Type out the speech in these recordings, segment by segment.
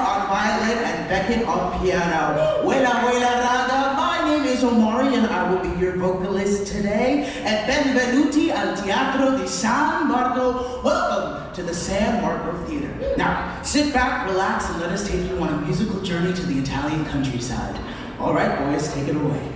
on violin and Beckett on piano. Wela wela raga, my name is Omari and I will be your vocalist today. And benvenuti al Teatro di San Marco. Welcome to the San Marco Theater. Now, sit back, relax, and let us take you on a musical journey to the Italian countryside. All right, boys, take it away.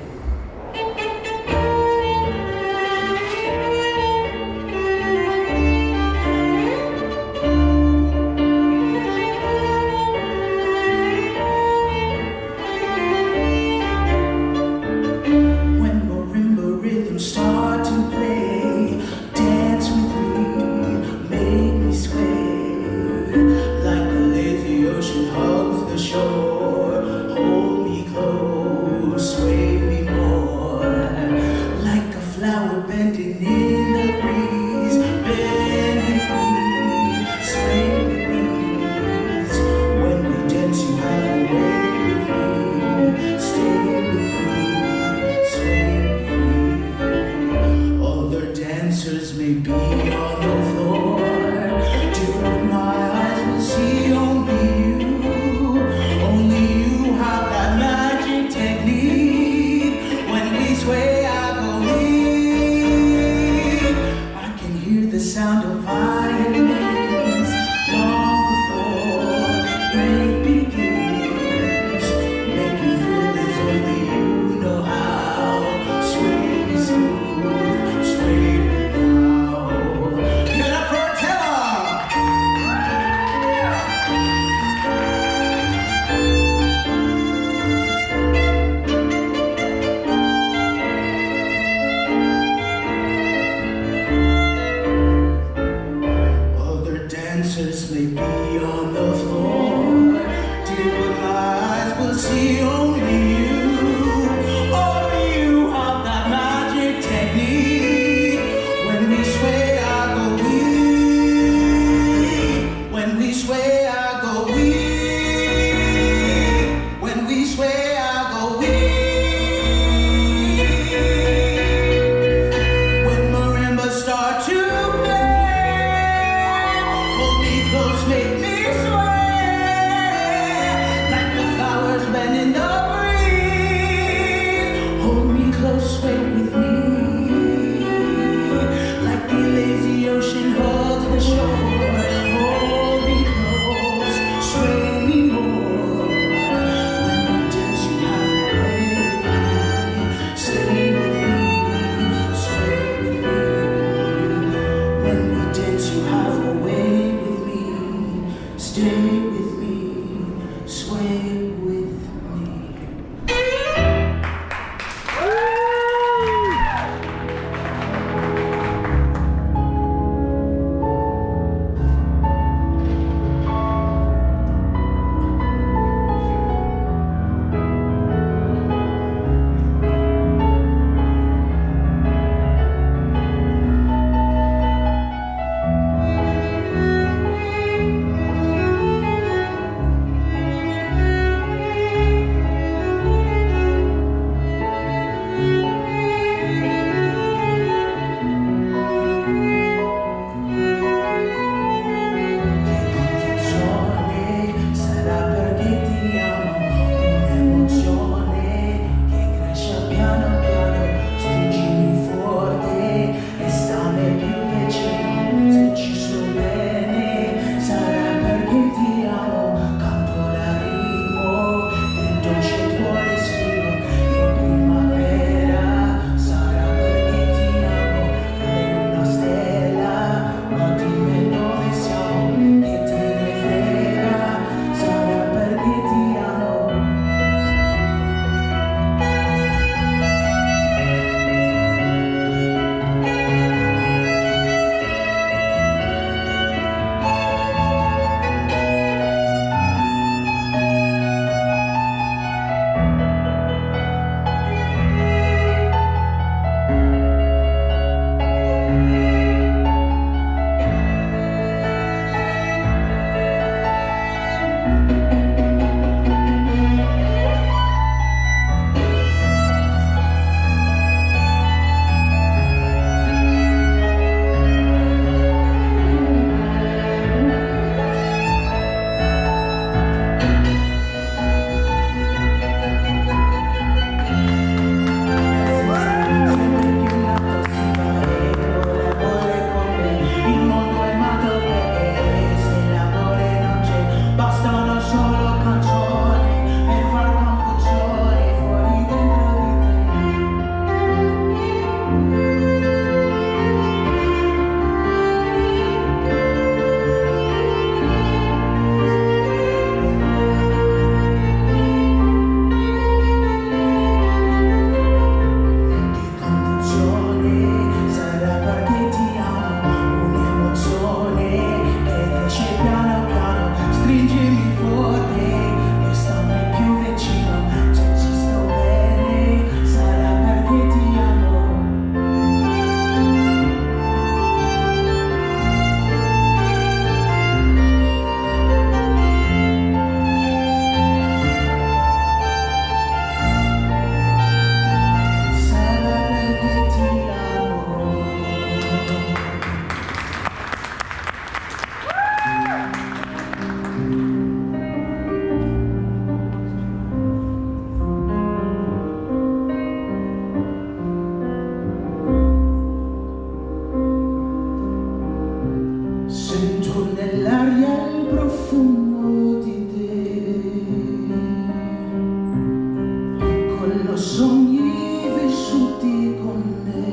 sogni vissuti con me,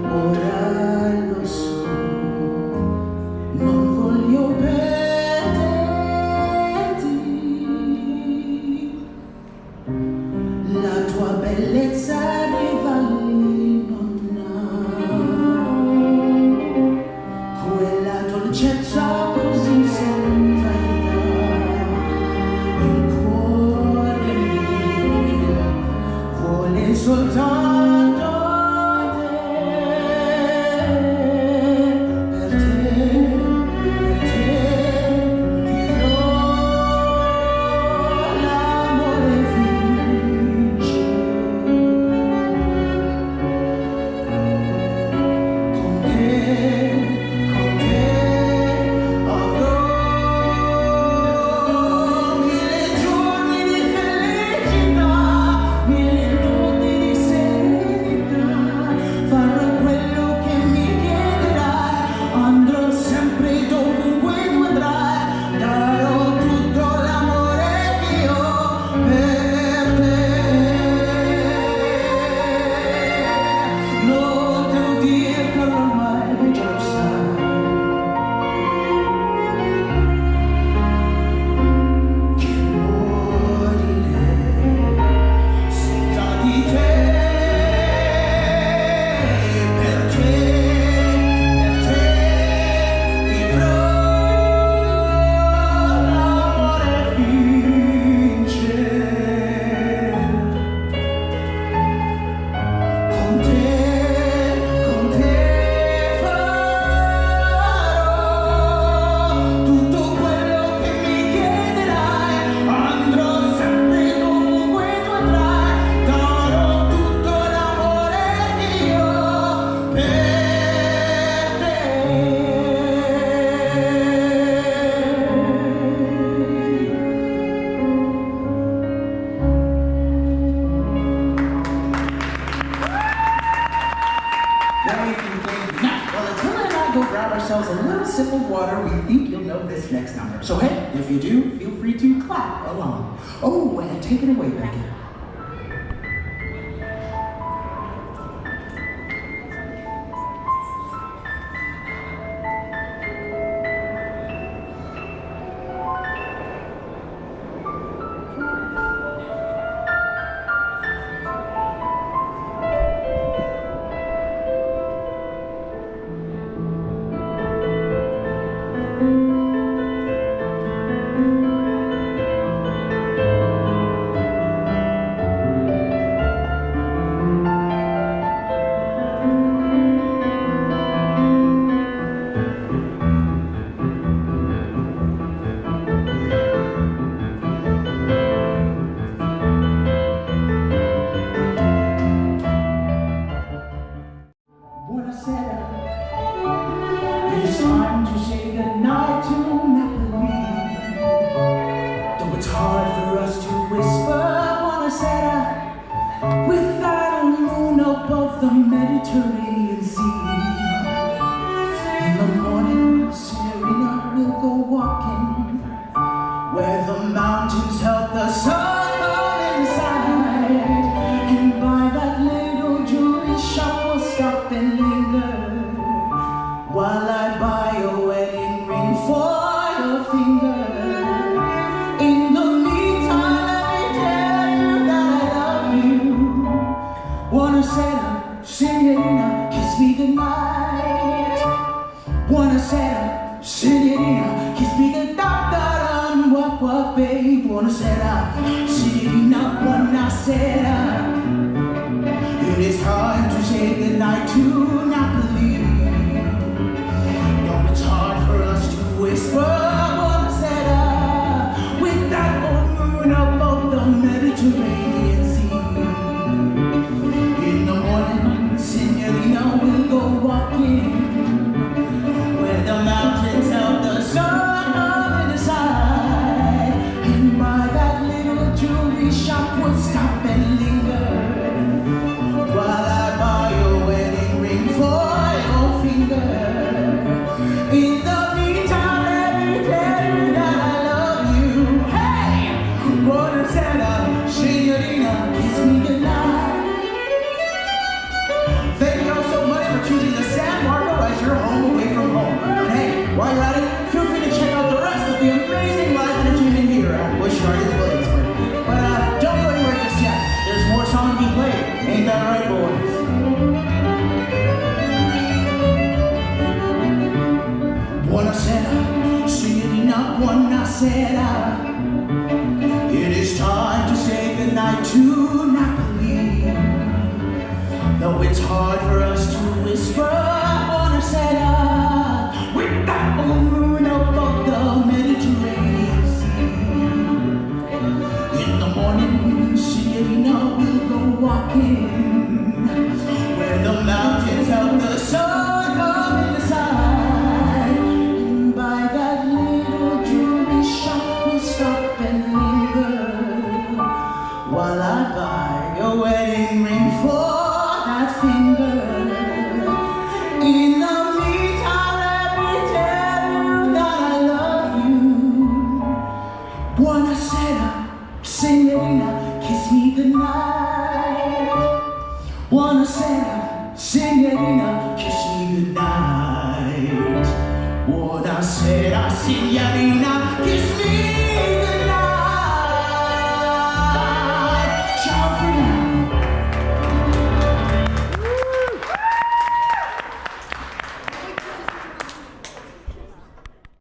ora lo so, non voglio perderti. La tua bellezza rivali non ha, quella dolcezza così senza età. Il cuore mio vuole soltanto te, per te, dirò l'amore vince. Con te avrò mille giorni di felicità, mille notti di serenità. Farò quello che mi chiederai, andrò sempre dovunque tu andrai, darò tutto l'amore mio per te. Non devo dirtelo ormai, già lo sai, che morirei senza di te. Per te vivrò, l'amore vince. Con te farò tutto quello che mi chiederai, andrò sempre dovunque tu andrai, darò tutto l'amore mio per te. Thank you. Now, well, until then, I go grab ourselves a little sip of water, we think you'll know this next number. So, hey, if you do, feel free to clap along. Oh, and take it away, Becky. Buonasera. It's time to say goodnight to Napoli. Though it's hard for us to whisper Buonasera without a moon above the Mediterranean Sea. In the morning, Signorina will go walking where the mountains help the sun come inside, and by that little jewelry shop we'll stop and linger while I buy a wedding ring for your finger. In the meantime, let me tell you that I love you. Buonasera, Signorina, kiss me goodnight. Buonasera, Signorina, kiss me goodnight. What, babe? Buonasera, Signorina, buonasera. It is time to say goodnight to Napoli. Though it's hard for us to whisper Buonasera with that old moon above the Mediterranean Sea. In the morning, Signorina will go walking where the mountains help the sun up in the side, and by that little jewelry shop we'll stop and linger while I buy your wedding ring it's hard for us to whisper. Buonasera, with that moon above the Mediterranean Sea. In the morning, Signorina will go walking where the mountains of the sun come in the side. And by that little jewelry shop, we'll stop and linger while I buy a wedding ring for that finger. In the meantime, let me tell you that I love you. Buonasera, Signorina, kiss me goodnight. Buonasera, Signorina, kiss me goodnight. Buonasera, Signorina, kiss me